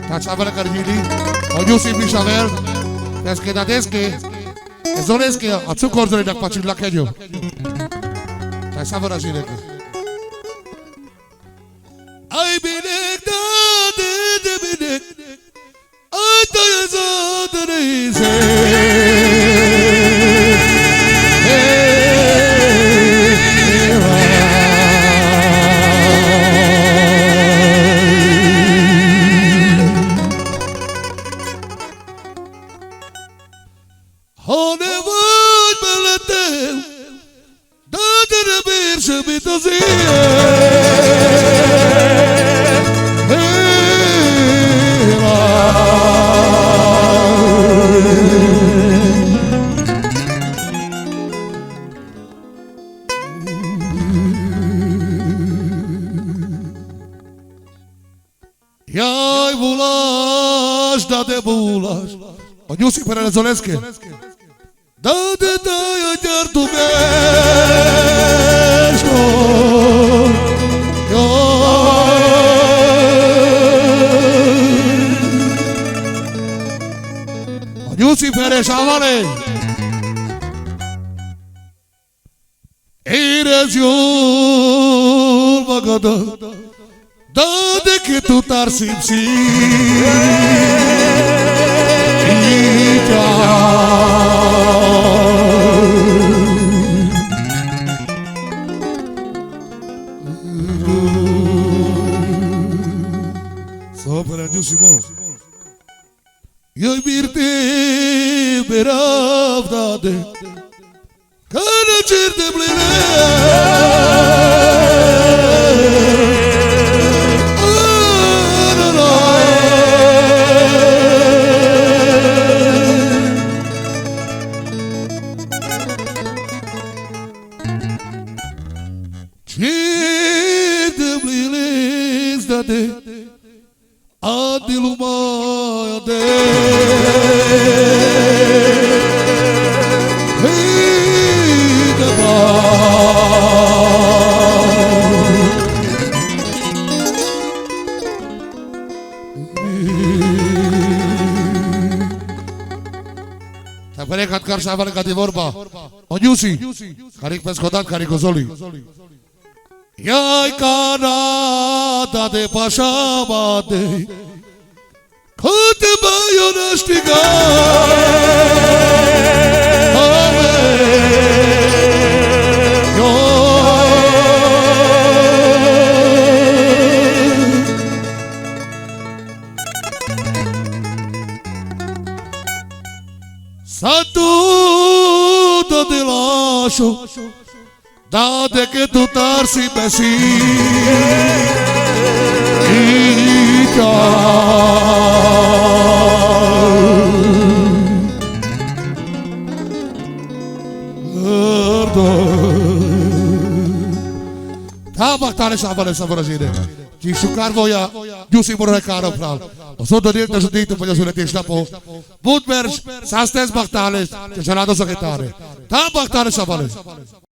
Tacciavere cargili, ognuno pișaver, desche da desche, e zonesche, a tu corzole da facil la kedio. Tacciavere zile. Ai bine da de bine, ai ta zodreze. Jaj, bulaš, da te bulaš. Od nju si Perezoleske. Da te daja djartu meško. Od nju si Perešavale. Eres yol bagada. Dade que tu tar simsi Sopra Giusimo Io birte beravdade Kana certe blere Adilumade Tapere katkar savar kati vorba Onyusi Karik peskodat karik ozoli Jaj Kanada de pașabate Câte baionești Satută de lașo Dade que tu tarsi besi Tabak tale sabale sabrajide. Ci shukar voja Giusi morre caro pral. Osodo dirte su dito voglio sulle testa po. Budmersh sastes baktales, che sarà da secretare. Tabak tale sabale.